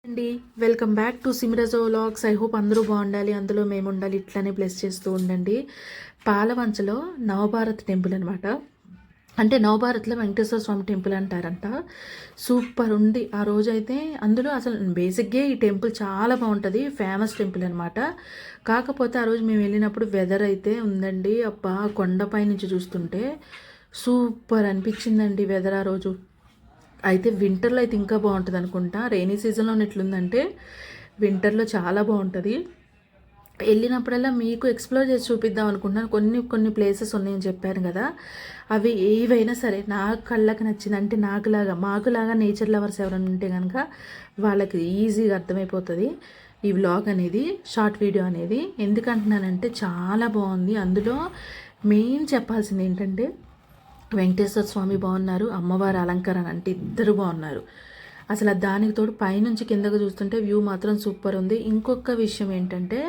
అండి welcome back to సిమ్రజో vlogs. I hope అందరూ బాగుండాలి, అందులో మేము ఉండాలి, ఇట్లానే బ్లెస్ చేస్తూ ఉండండి. పాలవంచలో నవభారత్ టెంపుల్ అనమాట. అంటే నవభారత్లో వెంకటేశ్వర స్వామి టెంపుల్ అంటారంట. సూపర్ ఉంది ఆ రోజైతే. అందులో అసలు బేసిక్గా ఈ టెంపుల్ చాలా బాగుంటుంది, ఫేమస్ టెంపుల్ అనమాట. కాకపోతే ఆ రోజు మేము వెళ్ళినప్పుడు వెదర్ అయితే ఉందండి, అబ్బా కొండపై నుంచి చూస్తుంటే సూపర్ అనిపించిందండి వెదర్ ఆ రోజు. అయితే వింటర్లో అయితే ఇంకా బాగుంటుంది అనుకుంటా. రెయినీ సీజన్లో ఎట్లుందంటే వింటర్లో చాలా బాగుంటుంది. వెళ్ళినప్పుడల్లా మీకు ఎక్స్ప్లోర్ చేసి చూపిద్దాం అనుకుంటున్నాను. కొన్ని ప్లేసెస్ ఉన్నాయని చెప్పాను కదా, అవి ఏవైనా సరే నా కళ్ళకి నచ్చింది, అంటే మాకులాగా నేచర్ లవర్స్ ఎవరైనా ఉంటే కనుక వాళ్ళకి ఈజీగా అర్థమైపోతుంది ఈ వ్లాగ్ అనేది, షార్ట్ వీడియో అనేది. ఎందుకంటున్నానంటే చాలా బాగుంది. అందులో మెయిన్ చెప్పాల్సింది ఏంటంటే వెంకటేశ్వర స్వామి బాగున్నారు, అమ్మవారి అలంకరణ అంటే ఇద్దరు బాగున్నారు. అసలు దానికి తోడు పైనుంచి కిందకు చూస్తుంటే వ్యూ మాత్రం సూపర్ ఉంది. ఇంకొక విషయం ఏంటంటే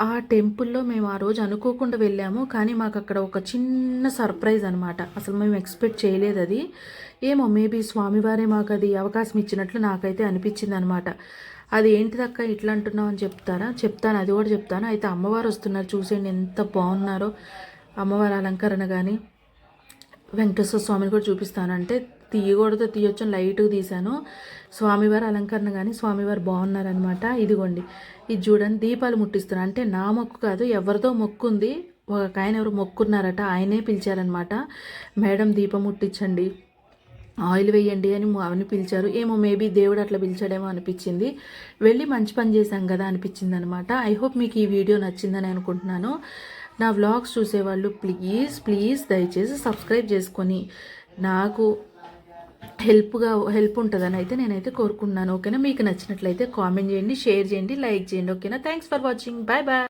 ఆ టెంపుల్లో మేము ఆ రోజు అనుకోకుండా వెళ్ళాము, కానీ మాకు అక్కడ ఒక చిన్న సర్ప్రైజ్ అనమాట. అసలు మేము ఎక్స్పెక్ట్ చేయలేదు అది. ఏమో మేబీ స్వామివారే మాకు అది అవకాశం ఇచ్చినట్లు నాకైతే అనిపించింది అనమాట. అది ఏంటిదక్క ఇట్లా అంటున్నావు అని చెప్తాను, అది కూడా చెప్తాను. అయితే అమ్మవారు వస్తున్నారు, చూసేయండి ఎంత బాగున్నారో. అమ్మవారి అలంకరణ కానీ వెంకటేశ్వర స్వామిని కూడా చూపిస్తానంటే తీయకూడదు, తీయొచ్చు లైట్గా తీశాను. స్వామివారి అలంకరణ కానీ స్వామివారు బాగున్నారనమాట. ఇదిగోండి ఇది చూడండి, దీపాలు ముట్టిస్తున్నాను. అంటే నా మొక్కు కాదు, ఎవరితో మొక్కు ఉంది, ఒక ఆయన ఎవరు మొక్కున్నారట, ఆయనే పిలిచారనమాట. మేడం దీపం ముట్టించండి, ఆయిల్ వేయండి అని పిలిచారు. ఏమో మేబీ దేవుడు అట్లా పిలిచాడేమో అనిపించింది. వెళ్ళి మంచి పని చేశాం కదా అనిపించింది అనమాట. ఐ హోప్ మీకు ఈ వీడియో నచ్చిందని అనుకుంటున్నాను. నా వ్లాగ్స్ చూసేవాళ్ళు ప్లీజ్ దయచేసి సబ్స్క్రైబ్ చేసుకొని నాకు హెల్ప్ ఉంటుందని అయితే నేనైతే కోరుకుంటున్నాను. ఓకేనా? మీకు నచ్చినట్లయితే కామెంట్ చేయండి, షేర్ చేయండి, లైక్ చేయండి. ఓకేనా? Thanks for watching. Bye bye.